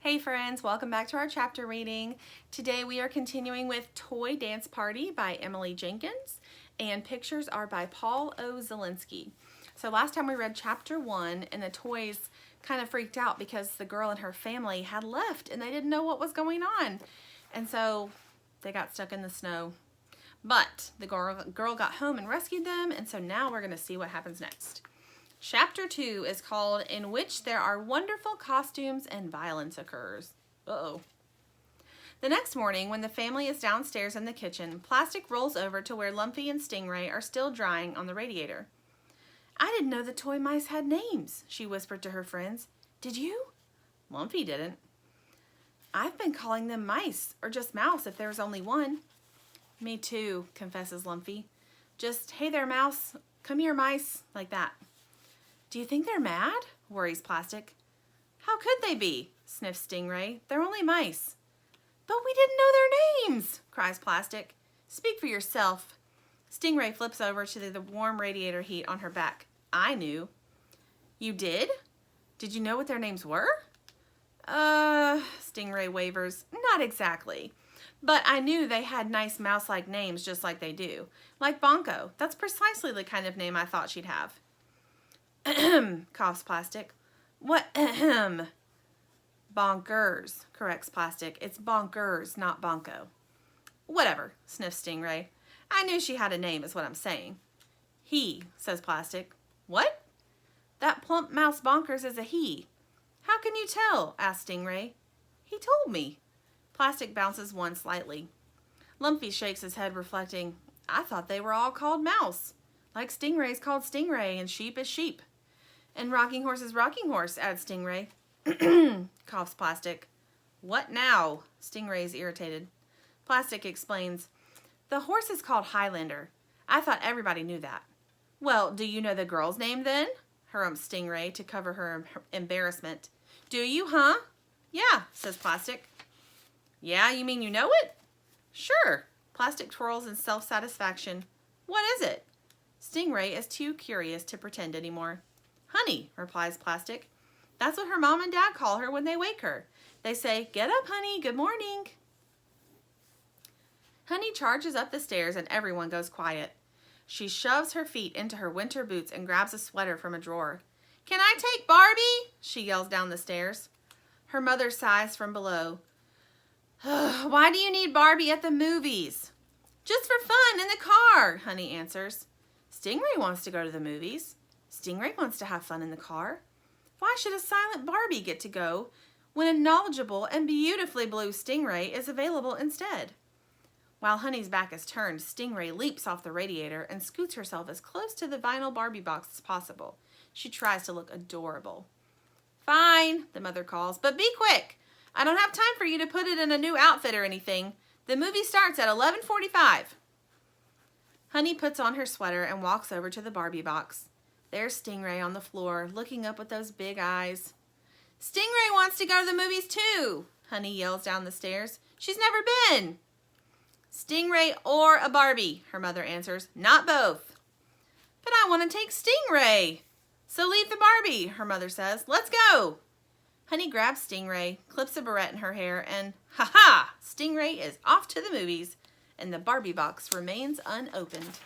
Hey friends, welcome back to our chapter reading. Today we are continuing with Toy Dance Party by Emily Jenkins, and pictures are by Paul O. Zielinski. So last time we read chapter 1 and the toys kind of freaked out because the girl and her family had left and they didn't know what was going on. And so they got stuck in the snow. But the girl got home and rescued them, and so now we're going to see what happens next. Chapter 2 is called In Which There Are Wonderful Costumes and Violence Occurs. Uh-oh. The next morning, when the family is downstairs in the kitchen, Plastic rolls over to where Lumpy and Stingray are still drying on the radiator. "I didn't know the toy mice had names," she whispered to her friends. "Did you?" Lumpy didn't. "I've been calling them mice, or just mouse if there's only one." "Me too," confesses Lumpy. "Just, hey there, mouse. Come here, mice," like that. "Do you think they're mad?" worries Plastic. "How could they be?" sniffs Stingray. "They're only mice." "But we didn't know their names," cries Plastic. "Speak for yourself." Stingray flips over to the warm radiator heat on her back. "I knew." "You did? Did you know what their names were?" Stingray wavers. "Not exactly. But I knew they had nice mouse-like names just like they do. Like Bonko. That's precisely the kind of name I thought she'd have." "Ahem," coughs Plastic. "What ahem?" "Bonkers," corrects Plastic. "It's bonkers, not Bonko." "Whatever," sniffs Stingray. "I knew she had a name is what I'm saying." "He," says Plastic. "What?" "That plump mouse Bonkers is a he." "How can you tell?" asks Stingray. "He told me." Plastic bounces one slightly. Lumpy shakes his head, reflecting. "I thought they were all called mouse. Like Stingray's called Stingray and sheep is sheep." "And Rocking Horse is Rocking Horse," adds Stingray. Coughs Plastic. "What now?" Stingray's irritated. Plastic explains. "The horse is called Highlander. I thought everybody knew that." "Well, do you know the girl's name then?" Hurrums Stingray to cover her embarrassment. "Do you, huh?" "Yeah," says Plastic. "Yeah, you mean you know it?" "Sure." Plastic twirls in self-satisfaction. "What is it?" Stingray is too curious to pretend anymore. "Honey," replies Plastic. "That's what her mom and dad call her when they wake her. They say, 'Get up, honey, good morning.'" Honey charges up the stairs and everyone goes quiet. She shoves her feet into her winter boots and grabs a sweater from a drawer. "Can I take Barbie?" she yells down the stairs. Her mother sighs from below. "Why do you need Barbie at the movies?" "Just for fun in the car," Honey answers. Stingray wants to go to the movies. Stingray wants to have fun in the car. Why should a silent Barbie get to go when a knowledgeable and beautifully blue Stingray is available instead? While Honey's back is turned, Stingray leaps off the radiator and scoots herself as close to the vinyl Barbie box as possible. She tries to look adorable. "Fine," the mother calls, "but be quick. I don't have time for you to put it in a new outfit or anything. The movie starts at 11:45. Honey puts on her sweater and walks over to the Barbie box. There's Stingray on the floor, looking up with those big eyes. "Stingray wants to go to the movies too," Honey yells down the stairs. "She's never been." "Stingray or a Barbie," her mother answers. "Not both." "But I want to take Stingray." "So leave the Barbie," her mother says. "Let's go." Honey grabs Stingray, clips a barrette in her hair, and ha-ha! Stingray is off to the movies, and the Barbie box remains unopened.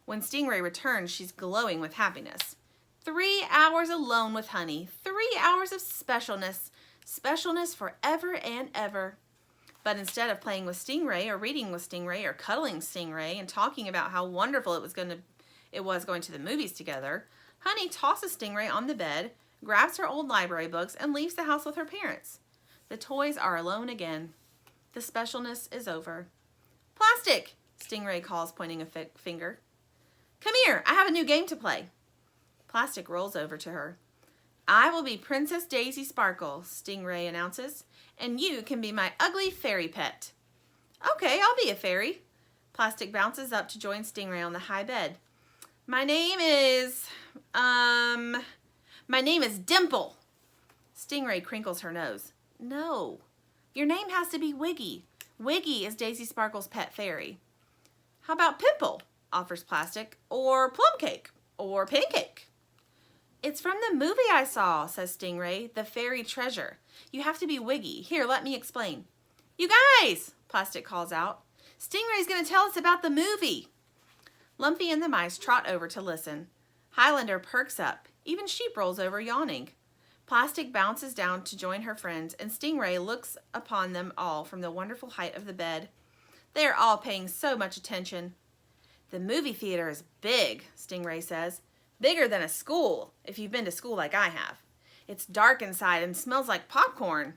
When Stingray returns, she's glowing with happiness. 3 hours alone with Honey. 3 hours of specialness. Specialness forever and ever. But instead of playing with Stingray or reading with Stingray or cuddling Stingray and talking about how wonderful it was going to the movies together, Honey tosses Stingray on the bed, grabs her old library books, and leaves the house with her parents. The toys are alone again. The specialness is over. "Plastic," Stingray calls, pointing a finger. "Come here, I have a new game to play." Plastic rolls over to her. "I will be Princess Daisy Sparkle," Stingray announces, "and you can be my ugly fairy pet." "Okay, I'll be a fairy." Plastic bounces up to join Stingray on the high bed. My name is Dimple." Stingray crinkles her nose. "No, your name has to be Wiggy. Wiggy is Daisy Sparkle's pet fairy." "How about Pimple?" offers Plastic. "Or Plum Cake? Or Pancake?" It's from the movie I saw, says Stingray, the fairy treasure. You have to be Wiggy. Here, let me explain. You guys, Plastic calls out. Stingray's going to tell us about the movie. Lumpy and the mice trot over to listen. Highlander perks up. Even Sheep rolls over yawning. Plastic bounces down to join her friends, and Stingray looks upon them all from the wonderful height of the bed. They are all paying so much attention. The movie theater is big, Stingray says. Bigger than a school, if you've been to school like I have. It's dark inside and smells like popcorn.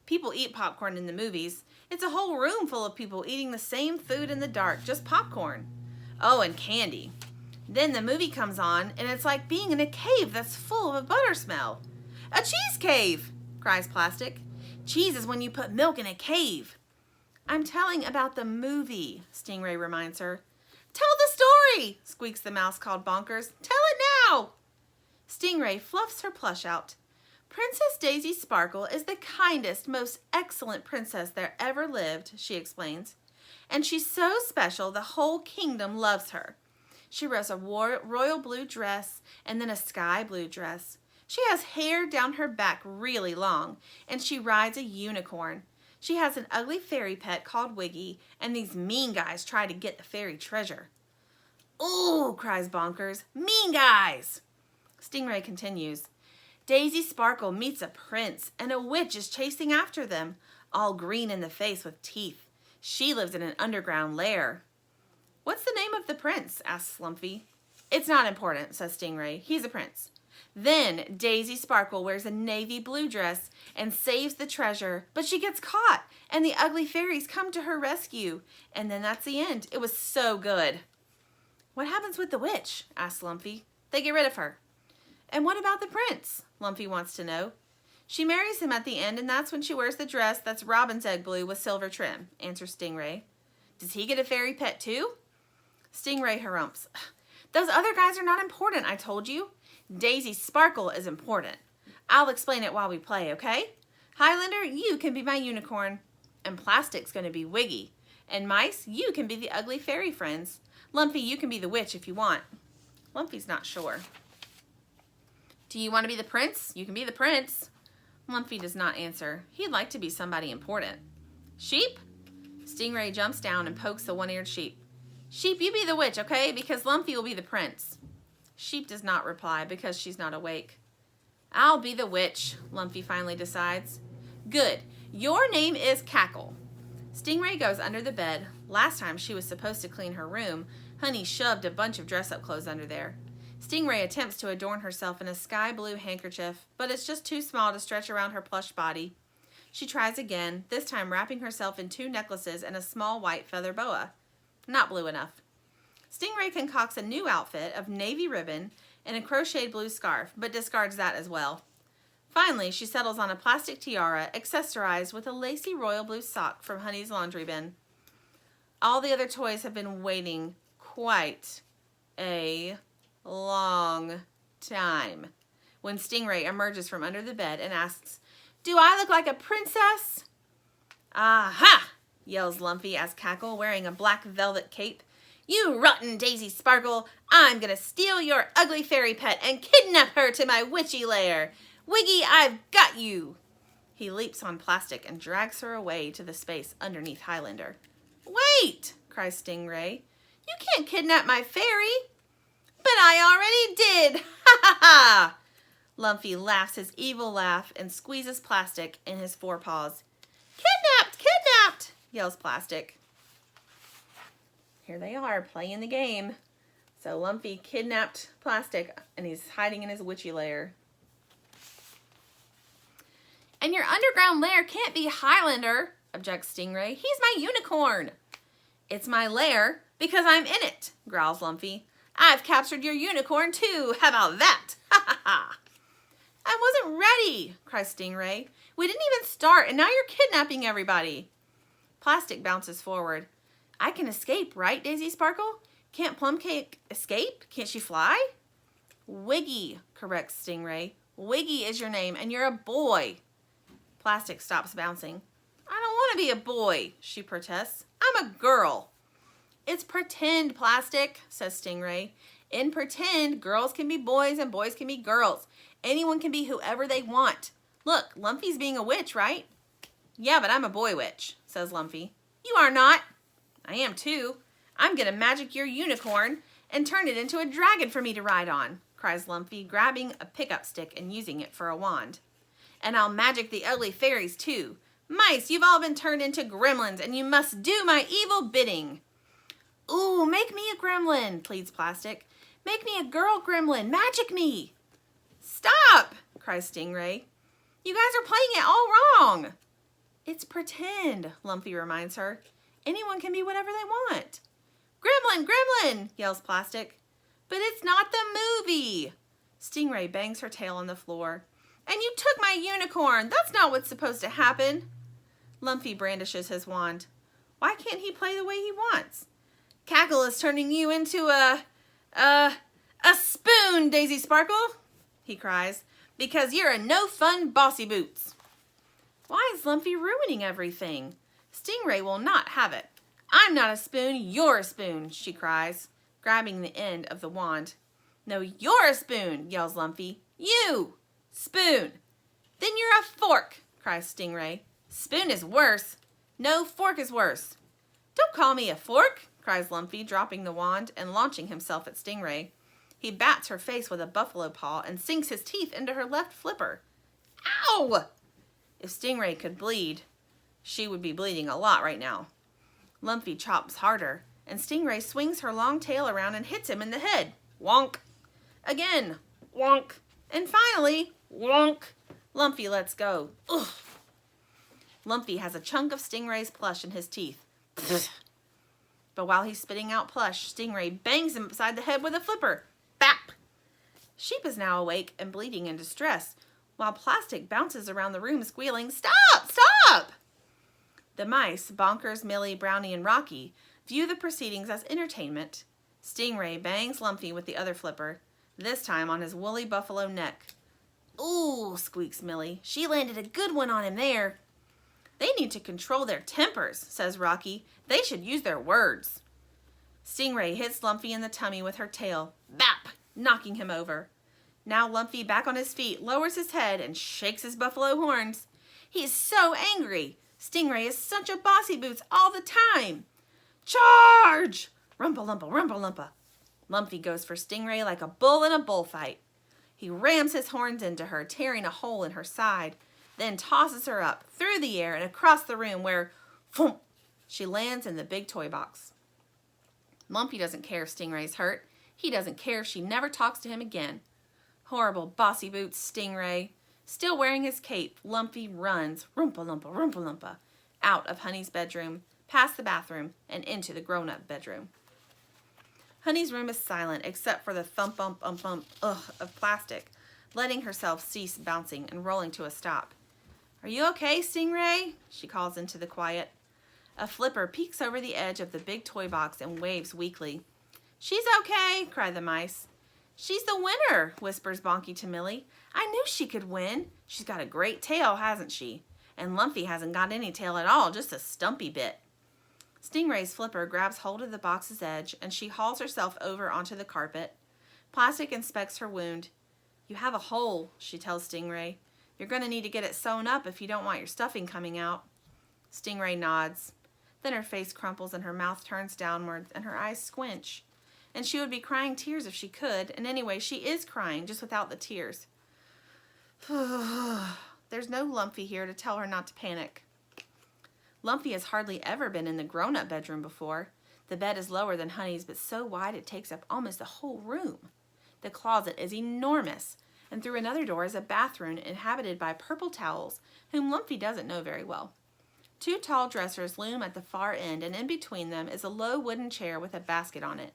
People eat popcorn in the movies. It's a whole room full of people eating the same food in the dark, just popcorn. Oh, and candy. Then the movie comes on, and it's like being in a cave that's full of a butter smell. A cheese cave, cries Plastic. Cheese is when you put milk in a cave. I'm telling about the movie, Stingray reminds her. Tell the story, squeaks the mouse called Bonkers. Tell it now. Stingray fluffs her plush out. Princess Daisy Sparkle is the kindest, most excellent princess there ever lived, she explains. And she's so special the whole kingdom loves her. She wears a royal blue dress and then a sky blue dress. She has hair down her back really long, and she rides a unicorn. She has an ugly fairy pet called Wiggy, and these mean guys try to get the fairy treasure. Ooh, cries Bonkers, mean guys! Stingray continues. Daisy Sparkle meets a prince, and a witch is chasing after them, all green in the face with teeth. She lives in an underground lair. What's the name of the prince? asks Lumpy. It's not important, says Stingray. He's a prince. Then Daisy Sparkle wears a navy blue dress and saves the treasure, but she gets caught, and the ugly fairies come to her rescue. And then that's the end. It was so good. What happens with the witch? asks Lumpy. They get rid of her. And what about the prince? Lumpy wants to know. She marries him at the end, and that's when she wears the dress that's robin's egg blue with silver trim, answers Stingray. Does he get a fairy pet too? Stingray harumphs. Those other guys are not important, I told you. Daisy Sparkle is important. I'll explain it while we play, okay? Highlander, you can be my unicorn. And Plastic's going to be Wiggy. And Mice, you can be the ugly fairy friends. Lumpy, you can be the witch if you want. Lumpy's not sure. Do you want to be the prince? You can be the prince. Lumpy does not answer. He'd like to be somebody important. Sheep? Stingray jumps down and pokes the one-eared sheep. Sheep, you be the witch, okay? Because Lumpy will be the prince. Sheep does not reply because she's not awake. I'll be the witch, Lumpy finally decides. Good. Your name is Cackle. Stingray goes under the bed. Last time she was supposed to clean her room, Honey shoved a bunch of dress-up clothes under there. Stingray attempts to adorn herself in a sky blue handkerchief, but it's just too small to stretch around her plush body. She tries again, this time wrapping herself in 2 necklaces and a small white feather boa. Not blue enough. Stingray concocts a new outfit of navy ribbon and a crocheted blue scarf, but discards that as well. Finally, she settles on a plastic tiara accessorized with a lacy royal blue sock from Honey's laundry bin. All the other toys have been waiting quite a long time when Stingray emerges from under the bed and asks, Do I look like a princess? Aha! Yells Lumpy as Cackle, wearing a black velvet cape. You rotten Daisy Sparkle! I'm gonna steal your ugly fairy pet and kidnap her to my witchy lair! Wiggy, I've got you! He leaps on Plastic and drags her away to the space underneath Highlander. Wait! cries Stingray. You can't kidnap my fairy! But I already did! Ha ha ha! Lumpy laughs his evil laugh and squeezes Plastic in his forepaws. Kidnapped! Kidnapped! Yells Plastic. Here they are, playing the game. So Lumpy kidnapped Plastic, and he's hiding in his witchy lair. And your underground lair can't be Highlander, objects Stingray. He's my unicorn. It's my lair because I'm in it, growls Lumpy. I've captured your unicorn too. How about that? Ha ha ha. I wasn't ready, cries Stingray. We didn't even start, and now you're kidnapping everybody. Plastic bounces forward. I can escape, right, Daisy Sparkle? Can't Plumcake escape? Can't she fly? Wiggy, corrects Stingray. Wiggy is your name, and you're a boy. Plastic stops bouncing. I don't want to be a boy, she protests. I'm a girl. It's pretend, Plastic, says Stingray. In pretend, girls can be boys and boys can be girls. Anyone can be whoever they want. Look, Lumpy's being a witch, right? Yeah, but I'm a boy witch, says Lumpy. You are not. I am too. I'm going to magic your unicorn and turn it into a dragon for me to ride on, cries Lumpy, grabbing a pickup stick and using it for a wand. And I'll magic the ugly fairies too. Mice, you've all been turned into gremlins and you must do my evil bidding. Ooh, make me a gremlin, pleads Plastic. Make me a girl gremlin. Magic me. Stop, cries Stingray. You guys are playing it all wrong. It's pretend, Lumpy reminds her. Anyone can be whatever they want. Gremlin, gremlin, yells Plastic. But it's not the movie. Stingray bangs her tail on the floor. And you took my unicorn. That's not what's supposed to happen. Lumpy brandishes his wand. Why can't he play the way he wants? Cackle is turning you into a spoon, Daisy Sparkle, he cries, because you're a no-fun bossy boots. Why is Lumpy ruining everything? Stingray will not have it. I'm not a spoon, you're a spoon, she cries, grabbing the end of the wand. No, you're a spoon, yells Lumpy. You! Spoon! Then you're a fork, cries Stingray. Spoon is worse. No, fork is worse. Don't call me a fork, cries Lumpy, dropping the wand and launching himself at Stingray. He bats her face with a buffalo paw and sinks his teeth into her left flipper. Ow! If Stingray could bleed, she would be bleeding a lot right now. Lumpy chops harder, and Stingray swings her long tail around and hits him in the head. Wonk! Again, wonk! And finally, wonk! Lumpy lets go. Ugh! Lumpy has a chunk of Stingray's plush in his teeth. But while he's spitting out plush, Stingray bangs him upside the head with a flipper. Bap! Sheep is now awake and bleeding in distress, while Plastic bounces around the room squealing, Stop! Stop! The mice, Bonkers, Millie, Brownie, and Rocky, view the proceedings as entertainment. Stingray bangs Lumpy with the other flipper, this time on his woolly buffalo neck. Ooh, squeaks Millie. She landed a good one on him there. They need to control their tempers, says Rocky. They should use their words. Stingray hits Lumpy in the tummy with her tail. Bap! Knocking him over. Now Lumpy, back on his feet, lowers his head and shakes his buffalo horns. He's so angry. Stingray is such a bossy boots all the time. Charge! Rumpa-lumpa, rumpa-lumpa. Lumpy goes for Stingray like a bull in a bullfight. He rams his horns into her, tearing a hole in her side, then tosses her up, through the air, and across the room where, thump, she lands in the big toy box. Lumpy doesn't care if Stingray's hurt. He doesn't care if she never talks to him again. Horrible bossy boots Stingray. Still wearing his cape, Lumpy runs, rumpa-lumpa, rumpa-lumpa, out of Honey's bedroom, past the bathroom, and into the grown-up bedroom. Honey's room is silent except for the thump-bump-bump-bump of Plastic, letting herself cease bouncing and rolling to a stop. Are you okay, Stingray? She calls into the quiet. A flipper peeks over the edge of the big toy box and waves weakly. She's okay, cry the mice. She's the winner, whispers Bonky to Millie. I knew she could win. She's got a great tail, hasn't she? And Lumpy hasn't got any tail at all, just a stumpy bit. Stingray's flipper grabs hold of the box's edge and she hauls herself over onto the carpet. Plastic inspects her wound. You have a hole, she tells Stingray. You're going to need to get it sewn up if you don't want your stuffing coming out. Stingray nods. Then her face crumples and her mouth turns downward and her eyes squinch. And she would be crying tears if she could, and anyway, she is crying, just without the tears. There's no Lumpy here to tell her not to panic. Lumpy has hardly ever been in the grown-up bedroom before. The bed is lower than Honey's, but so wide it takes up almost the whole room. The closet is enormous, and through another door is a bathroom inhabited by purple towels, whom Lumpy doesn't know very well. Two tall dressers loom at the far end, and in between them is a low wooden chair with a basket on it.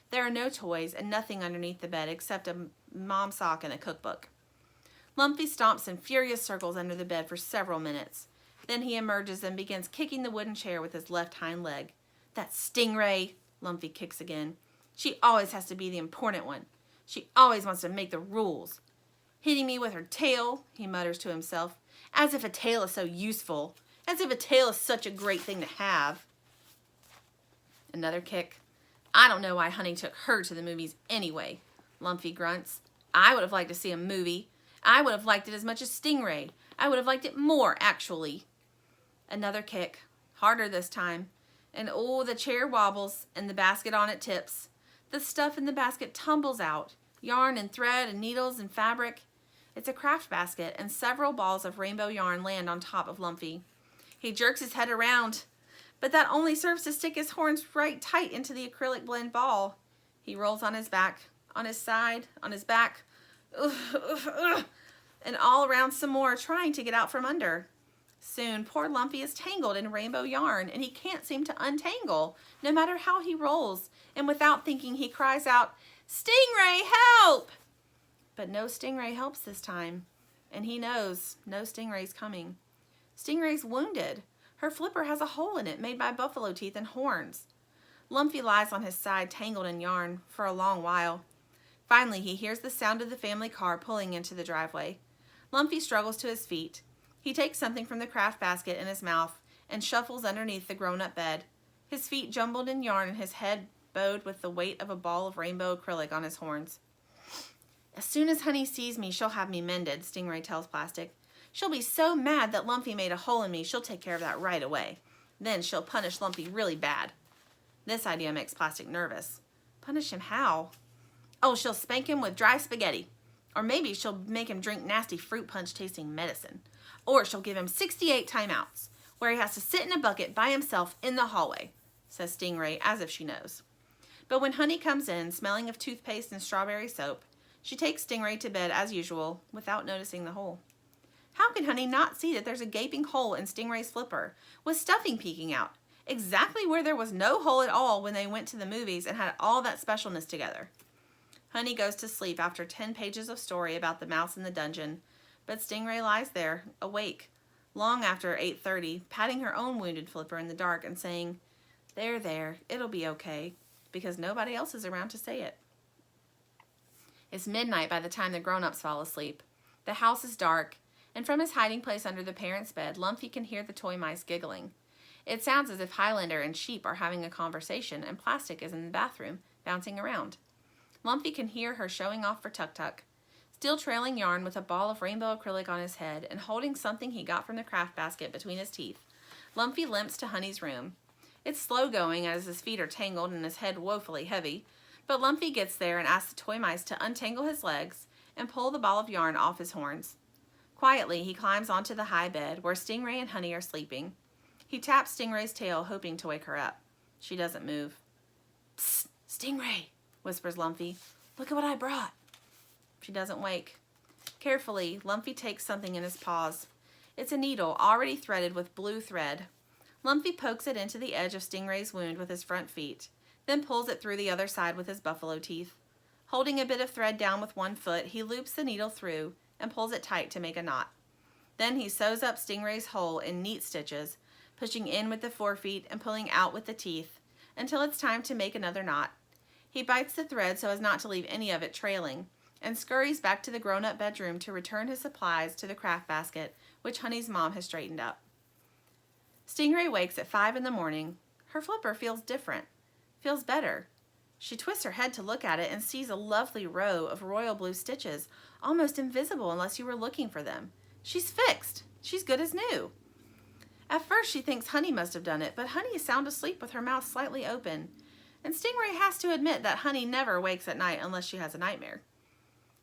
There are no toys and nothing underneath the bed except a mom sock and a cookbook. Lumpy stomps in furious circles under the bed for several minutes. Then he emerges and begins kicking the wooden chair with his left hind leg. That's Stingray, Lumpy kicks again. She always has to be the important one. She always wants to make the rules. Hitting me with her tail, he mutters to himself, as if a tail is so useful, as if a tail is such a great thing to have. Another kick. I don't know why Honey took her to the movies anyway, Lumpy grunts. I would have liked to see a movie. I would have liked it as much as Stingray. I would have liked it more, actually. Another kick, harder this time. And oh, the chair wobbles and the basket on it tips. The stuff in the basket tumbles out. Yarn and thread and needles and fabric. It's a craft basket, and several balls of rainbow yarn land on top of Lumpy. He jerks his head around, but that only serves to stick his horns right tight into the acrylic blend ball. He rolls on his back, on his side, on his back, and all around some more, trying to get out from under. Soon, poor Lumpy is tangled in rainbow yarn, and he can't seem to untangle, no matter how he rolls. And without thinking, he cries out, "Stingray, help!" But no Stingray helps this time, and he knows no Stingray's coming. Stingray's wounded. Her flipper has a hole in it made by buffalo teeth and horns. Lumpy lies on his side, tangled in yarn, for a long while. Finally, he hears the sound of the family car pulling into the driveway. Lumpy struggles to his feet. He takes something from the craft basket in his mouth and shuffles underneath the grown-up bed, his feet jumbled in yarn and his head bowed with the weight of a ball of rainbow acrylic on his horns. "As soon as Honey sees me, she'll have me mended," Stingray tells Plastic. "She'll be so mad that Lumpy made a hole in me, she'll take care of that right away. Then she'll punish Lumpy really bad." This idea makes Plastic nervous. Punish him how? Oh, she'll spank him with dry spaghetti. Or maybe she'll make him drink nasty fruit punch tasting medicine. Or she'll give him 68 timeouts, where he has to sit in a bucket by himself in the hallway, says Stingray, as if she knows. But when Honey comes in, smelling of toothpaste and strawberry soap, she takes Stingray to bed as usual, without noticing the hole. How can Honey not see that there's a gaping hole in Stingray's flipper, with stuffing peeking out, exactly where there was no hole at all when they went to the movies and had all that specialness together? Honey goes to sleep after 10 pages of story about the mouse in the dungeon, but Stingray lies there, awake, long after 8:30, patting her own wounded flipper in the dark and saying, there, it'll be okay," because nobody else is around to say it. It's midnight by the time the grown-ups fall asleep. The house is dark, and from his hiding place under the parents' bed, Lumpy can hear the toy mice giggling. It sounds as if Highlander and Sheep are having a conversation, and Plastic is in the bathroom, bouncing around. Lumpy can hear her showing off for Tuk-Tuk, still trailing yarn with a ball of rainbow acrylic on his head and holding something he got from the craft basket between his teeth. Lumpy limps to Honey's room. It's slow going as his feet are tangled and his head woefully heavy, but Lumpy gets there and asks the toy mice to untangle his legs and pull the ball of yarn off his horns. Quietly, he climbs onto the high bed where Stingray and Honey are sleeping. He taps Stingray's tail, hoping to wake her up. She doesn't move. "Psst, Stingray," whispers Lumpy. "Look at what I brought." She doesn't wake. Carefully, Lumpy takes something in his paws. It's a needle already threaded with blue thread. Lumpy pokes it into the edge of Stingray's wound with his front feet, then pulls it through the other side with his buffalo teeth. Holding a bit of thread down with one foot, he loops the needle through and pulls it tight to make a knot. Then he sews up Stingray's hole in neat stitches, pushing in with the forefeet and pulling out with the teeth, until it's time to make another knot. He bites the thread so as not to leave any of it trailing, and scurries back to the grown-up bedroom to return his supplies to the craft basket, which Honey's mom has straightened up. Stingray wakes at 5 in the morning. Her flipper feels different, feels better. She twists her head to look at it and sees a lovely row of royal blue stitches, almost invisible unless you were looking for them. She's fixed. She's good as new. At first she thinks Honey must have done it, but Honey is sound asleep with her mouth slightly open. And Stingray has to admit that Honey never wakes at night unless she has a nightmare.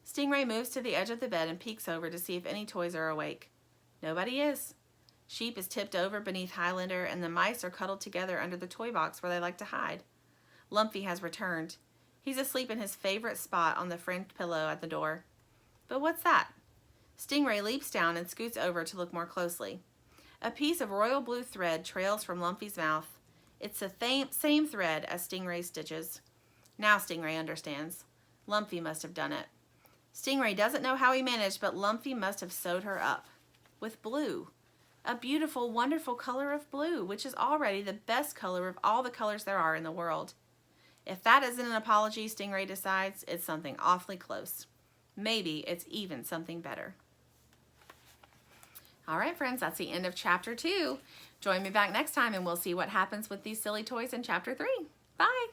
Stingray moves to the edge of the bed and peeks over to see if any toys are awake. Nobody is. Sheep is tipped over beneath Highlander, and the mice are cuddled together under the toy box where they like to hide. Lumpy has returned. He's asleep in his favorite spot on the fringed pillow at the door. But what's that? Stingray leaps down and scoots over to look more closely. A piece of royal blue thread trails from Lumpy's mouth. It's the same thread as Stingray's stitches. Now Stingray understands. Lumpy must have done it. Stingray doesn't know how he managed, but Lumpy must have sewed her up. With blue. A beautiful, wonderful color of blue, which is already the best color of all the colors there are in the world. If that isn't an apology, Stingray decides, it's something awfully close. Maybe it's even something better. All right, friends, that's the end of Chapter 2. Join me back next time and we'll see what happens with these silly toys in Chapter 3. Bye!